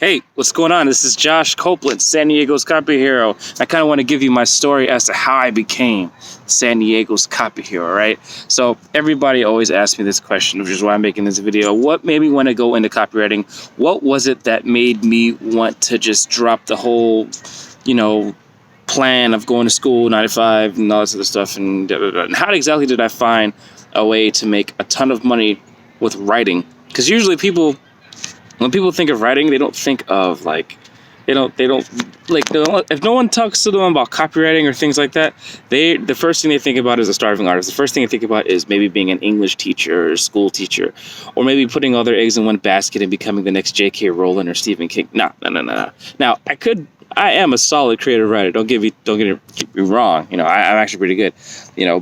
Hey, what's going on? This is Josh Copeland, San Diego's copy hero. I kind of want to give you my story as to how I became San Diego's copy hero, right? So everybody always asks me this question, which is why I'm making this video. What made me want to go into copywriting? What was it that made me want to just drop the whole, plan of going to school, 9 to 5, and all this other stuff, and And how exactly did I find a way to make a ton of money with writing? Because usually when people think of writing, they don't think of if no one talks to them about copywriting or things like that, the first thing they think about is a starving artist. The first thing they think about is maybe being an English teacher or school teacher, or maybe putting all their eggs in one basket and becoming the next J.K. Rowling or Stephen King. No. Now, I am a solid creative writer. Don't get me wrong. I'm actually pretty good.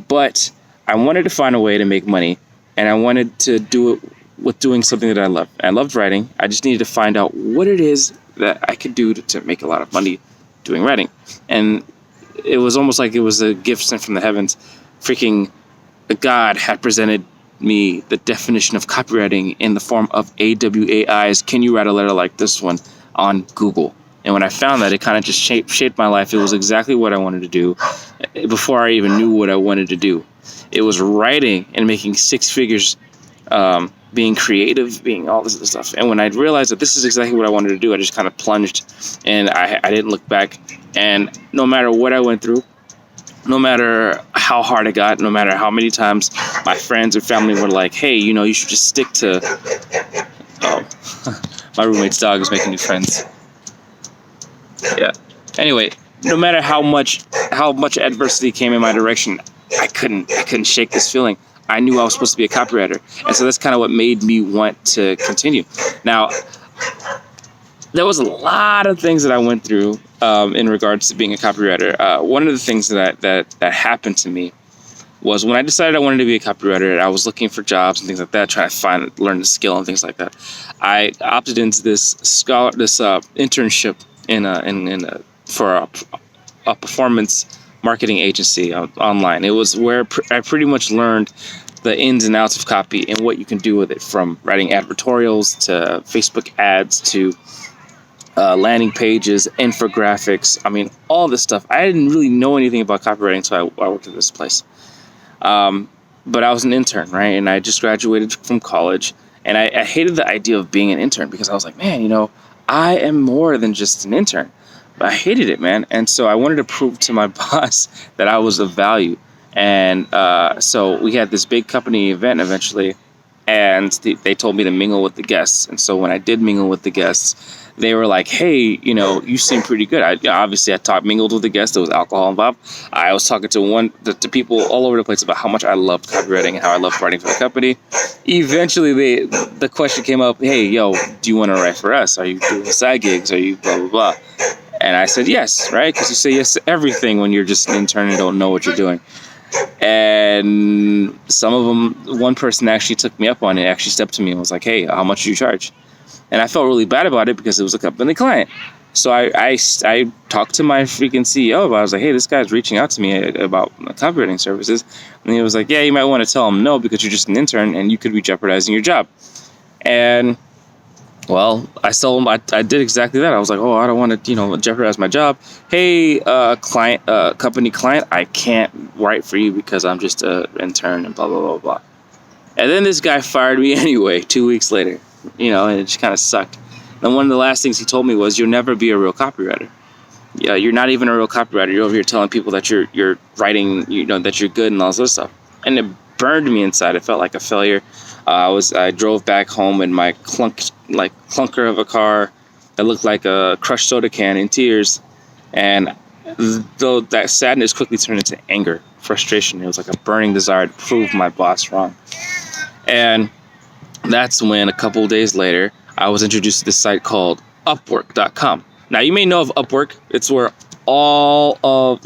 But I wanted to find a way to make money, and I wanted to do it with doing something that I love. I loved writing. I just needed to find out what it is that I could do to make a lot of money doing writing. And it was almost like it was a gift sent from the heavens. Freaking God had presented me the definition of copywriting in the form of AWAI's Can You Write a Letter Like This One on Google. And when I found that, it kind of just shaped my life. It was exactly what I wanted to do before I even knew what I wanted to do. It was writing and making six figures, being creative, being all this other stuff. And when I realized that this is exactly what I wanted to do, I just kind of plunged, and I didn't look back. And no matter what I went through, no matter how hard it got, no matter how many times my friends or family were like, hey, you should just stick to... Oh, my roommate's dog is making new friends. Yeah. Anyway, no matter how much adversity came in my direction, I couldn't shake this feeling. I knew I was supposed to be a copywriter. And so that's kind of what made me want to continue. Now, there was a lot of things that I went through in regards to being a copywriter. One of the things that happened to me was when I decided I wanted to be a copywriter, I was looking for jobs and things like that, trying to learn the skill and things like that. I opted into this internship for a performance marketing agency online. It was where I pretty much learned the ins and outs of copy and what you can do with it, from writing advertorials to Facebook ads to landing pages, infographics. I mean, all this stuff. I didn't really know anything about copywriting until I worked at this place. But I was an intern, right? And I just graduated from college, and I hated the idea of being an intern because I was like, man, I am more than just an intern. I hated it, man. And so I wanted to prove to my boss that I was of value. And so we had this big company event eventually, and they told me to mingle with the guests. And so when I did mingle with the guests, they were like, hey, you seem pretty good. Obviously, I mingled with the guests. There was alcohol involved. I was talking to people all over the place about how much I loved copywriting and how I loved writing for the company. Eventually, the question came up, hey, yo, do you want to write for us? Are you doing side gigs? Are you blah, blah, blah? And I said yes, right? Because you say yes to everything when you're just an intern and don't know what you're doing. And some of them, one person actually took me up on it, actually stepped to me and was like, hey, how much do you charge? And I felt really bad about it because it was a company client. So I talked to my freaking CEO about it. I was like, hey, this guy's reaching out to me about copywriting services. And he was like, yeah, you might want to tell him no because you're just an intern and you could be jeopardizing your job. And well, I told him I did exactly that. I was like, oh, I don't want to, jeopardize my job. Hey, company client, I can't write for you because I'm just an intern and blah, blah, blah, blah. And then this guy fired me anyway 2 weeks later, and it just kind of sucked. And one of the last things he told me was, you'll never be a real copywriter. Yeah, you're not even a real copywriter. You're over here telling people that you're writing, that you're good and all this other stuff. And it burned me inside. It felt like a failure. I drove back home in my clunker of a car that looked like a crushed soda can in tears. And though that sadness quickly turned into anger, frustration. It was like a burning desire to prove my boss wrong. And that's when a couple of days later, I was introduced to this site called Upwork.com. Now, you may know of Upwork. It's where all of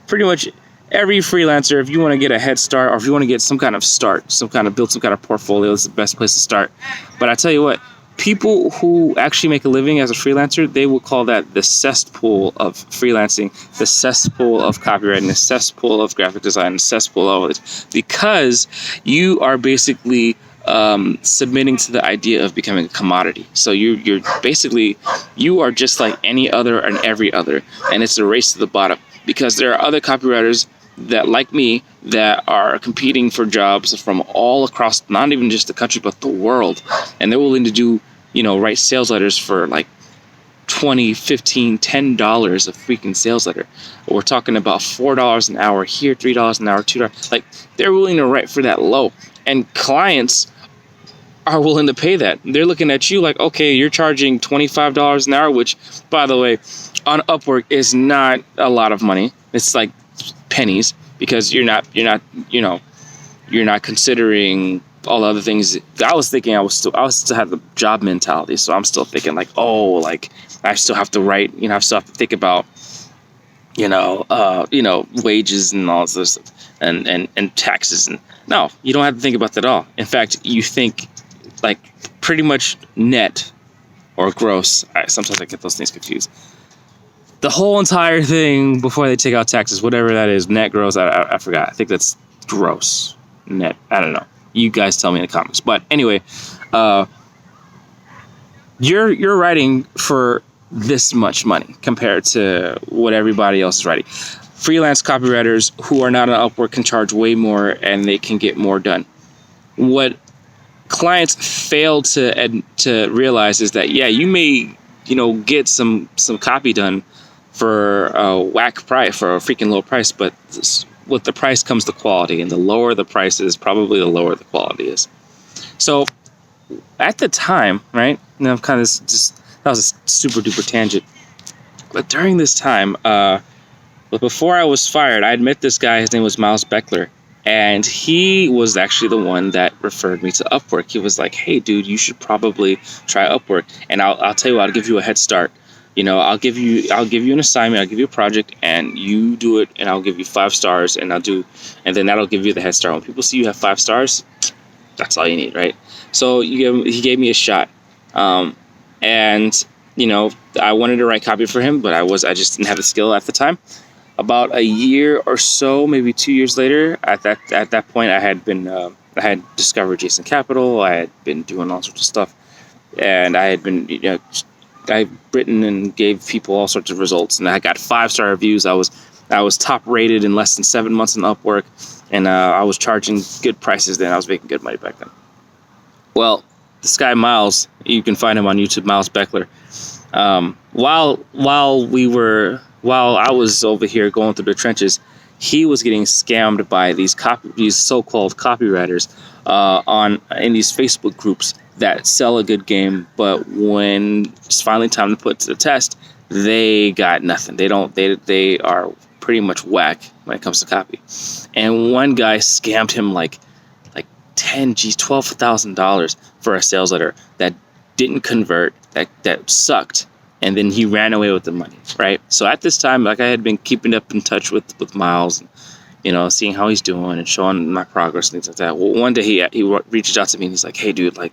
pretty much every freelancer, if you want to get a head start or if you want to get some kind of start, build some kind of portfolio, it's the best place to start. But I tell you what, people who actually make a living as a freelancer, they will call that the cesspool of freelancing, the cesspool of copywriting, the cesspool of graphic design, the cesspool of it, because you are basically submitting to the idea of becoming a commodity. So you're basically, you are just like any other and every other, and it's a race to the bottom, because there are other copywriters that, like me, that are competing for jobs from all across, not even just the country but the world, and they're willing to do, write sales letters for like $20, $15, $10 a freaking sales letter. We're talking about $4 an hour here, $3 an hour, $2. Like, they're willing to write for that low, and clients are willing to pay that. They're looking at you like, okay, you're charging $25 an hour, which, by the way, on Upwork is not a lot of money. It's like pennies, because you're not considering all the other things. I was thinking I still had the job mentality, so I'm still thinking like, oh, like I still have to write, I still have to think about, wages and all this and taxes. And no, you don't have to think about that at all. In fact, you think like pretty much net or gross. Sometimes I get those things confused. The whole entire thing before they take out taxes, whatever that is, net, gross, I forgot. I think that's gross, net. I don't know. You guys tell me in the comments. But anyway, you're writing for this much money compared to what everybody else is writing. Freelance copywriters who are not on Upwork can charge way more, and they can get more done. What clients fail to realize is that, yeah, you may get some copy done for a whack price, for a freaking low price, but with the price comes the quality, and the lower the price is, probably the lower the quality is. So at the time, right, now I'm kind of just, that was a super duper tangent, but during this time, but before I was fired, I had met this guy. His name was Miles Beckler. And he was actually the one that referred me to Upwork. He was like, hey, dude, you should probably try Upwork. And I'll tell you what, I'll give you a head start. I'll give you an assignment, I'll give you a project, and you do it, and I'll give you 5 stars, and then that'll give you the head start. When people see you have 5 stars, that's all you need, right? So he gave me a shot. And I wanted to write copy for him, but I just didn't have the skill at the time. About a year or so, maybe 2 years later, at that point, I had discovered Jason Capital. I had been doing all sorts of stuff, and I had been, I've written and gave people all sorts of results, and I got 5-star reviews. I was top rated in less than 7 months on Upwork, and I was charging good prices then. I was making good money back then. Well, this guy Miles, you can find him on YouTube, Miles Beckler. While I was over here going through the trenches, he was getting scammed by these so-called copywriters in these Facebook groups that sell a good game, but when it's finally time to put to the test, they got nothing. They are pretty much whack when it comes to copy. And one guy scammed him like $12,000 for a sales letter that didn't convert, that sucked. And then he ran away with the money, right? So at this time, like, I had been keeping up in touch with Miles, and, seeing how he's doing and showing my progress and things like that. Well, one day he reached out to me and he's like, hey, dude, like,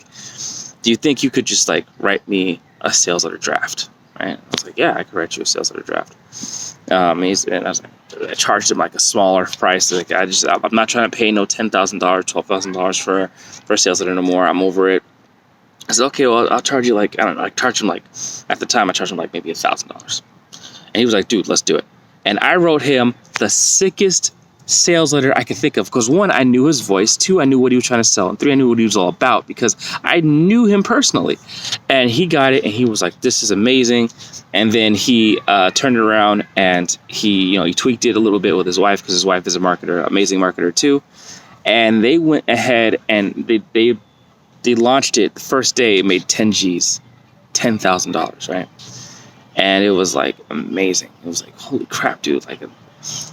do you think you could just like write me a sales letter draft, right? I was like, yeah, I could write you a sales letter draft. And I was like, I charged him like a smaller price. Like, I'm not trying to pay no $10,000, $12,000 for a sales letter no more. I'm over it. I said, okay, well, I'll charge you like, I don't know, at the time I charged him like maybe $1,000. And he was like, dude, let's do it. And I wrote him the sickest sales letter I could think of, because 1, I knew his voice, 2, I knew what he was trying to sell, and 3, I knew what he was all about because I knew him personally. And he got it, and he was like, this is amazing. And then he turned it around, and he tweaked it a little bit with his wife, because his wife is a marketer, amazing marketer too. And they went ahead and they launched it the first day. It made 10 G's, $10,000, right? And it was like amazing. It was like, holy crap, dude! Like,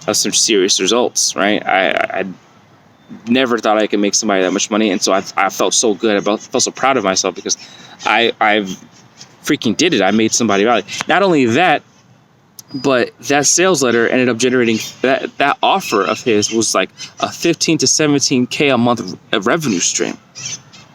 that's some serious results, right? I never thought I could make somebody that much money, and so I felt so good. I felt so proud of myself because I freaking did it. I made somebody value. Not only that, but that sales letter ended up generating that offer of his was like a 15 to 17K a month of revenue stream.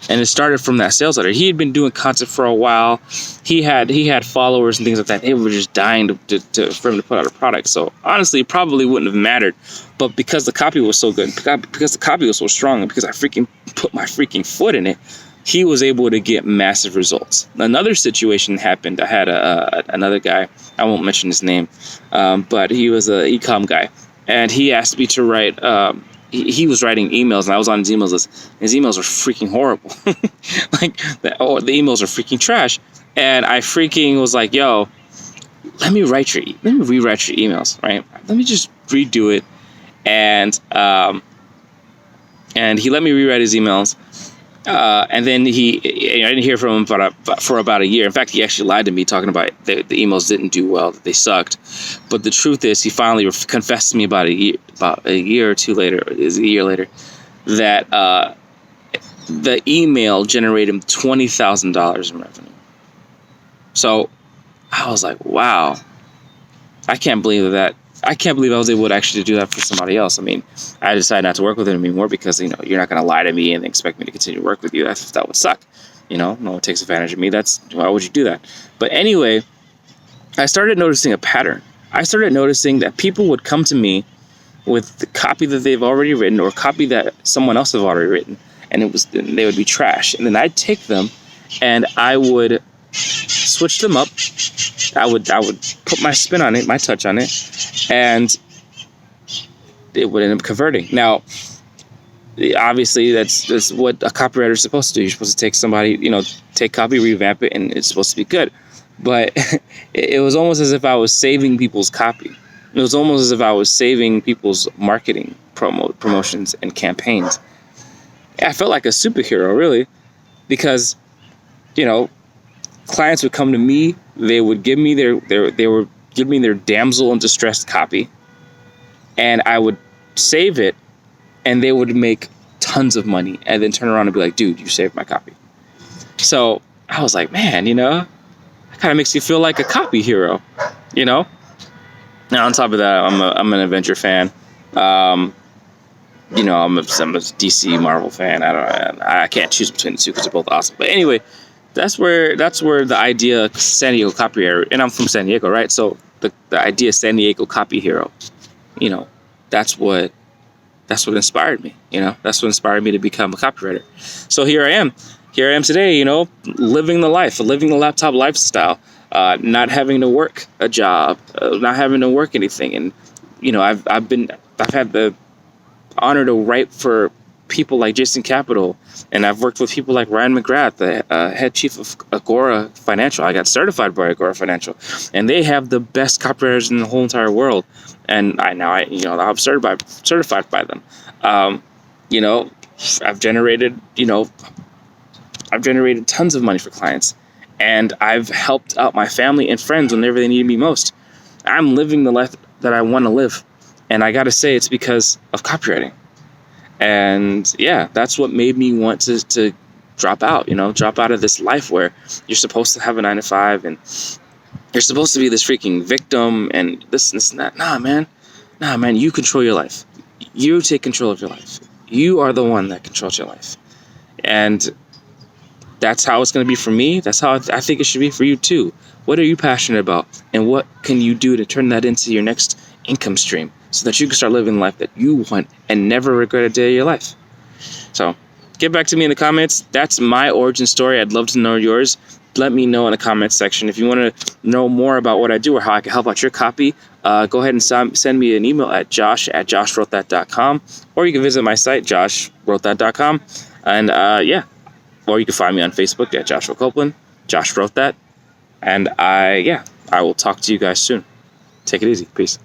And it started from that sales letter. He had been doing content for a while. He had followers and things like that. They were just dying for him to put out a product. So honestly, it probably wouldn't have mattered. But because the copy was so good, because the copy was so strong, and because I freaking put my freaking foot in it, he was able to get massive results. Another situation happened. I had another guy. I won't mention his name, but he was an e-com guy, and he asked me to write. He was writing emails, and I was on his emails list. His emails were freaking horrible. The emails are freaking trash. And I freaking was like, "Yo, let me rewrite your emails, right? Let me just redo it." And he let me rewrite his emails. And then I didn't hear from him for about a year. In fact, he actually lied to me, talking about the emails didn't do well, that they sucked. But the truth is, he finally confessed to me about a year or two later, is a year later, that the email generated him $20,000 in revenue. So I was like, wow, I can't believe that. I can't believe I was able to actually do that for somebody else. I mean, I decided not to work with him anymore because, you're not going to lie to me and expect me to continue to work with you. That would suck. No one takes advantage of me. Why would you do that? But anyway, I started noticing a pattern. I started noticing that people would come to me with the copy that they've already written or copy that someone else have already written, and they would be trash. And then I'd take them and I would switch them up. I would put my spin on it, my touch on it, and it would end up converting. Now, obviously, that's what a copywriter is supposed to do. You're supposed to take somebody, take copy, revamp it, and it's supposed to be good. But it was almost as if I was saving people's copy. It was almost as if I was saving people's marketing promotions and campaigns. I felt like a superhero, really, because, clients would come to me. They would give me their damsel in distress copy, and I would save it, and they would make tons of money, and then turn around and be like, "Dude, you saved my copy." So I was like, man, that kind of makes you feel like a copy hero, Now, on top of that, I'm an Avenger fan. I'm a DC Marvel fan. I can't choose between the two because they're both awesome. But anyway, that's where the idea San Diego copywriter, and I'm from San Diego, right? So the idea San Diego copy hero, that's what inspired me. That's what inspired me to become a copywriter. So here I am today, living the laptop lifestyle, not having to work a job, not having to work anything. And, I've had the honor to write for people like Jason Capital, and I've worked with people like Ryan McGrath, the head chief of Agora Financial. I got certified by Agora Financial, and they have the best copywriters in the whole entire world. And I'm certified by them. I've generated tons of money for clients, and I've helped out my family and friends whenever they needed me most. I'm living the life that I want to live, and I got to say it's because of copywriting. And yeah, that's what made me want to drop out of this life where you're supposed to have a 9-to-5 and you're supposed to be this freaking victim and this and that. Nah, man, you control your life. You take control of your life. You are the one that controls your life. And that's how it's going to be for me. That's how I think it should be for you too. What are you passionate about? And what can you do to turn that into your next income stream so that you can start living the life that you want and never regret a day of your life? So get back to me in the comments. That's my origin story. I'd love to know yours. Let me know in the comments section. If you want to know more about what I do or how I can help out your copy, go ahead and send me an email at josh@joshwrothethat.com, or you can visit my site, joshwrothethat.com. And or you can find me on Facebook at Joshua Copeland, Josh Wrote That. And I will talk to you guys soon. Take it easy. Peace.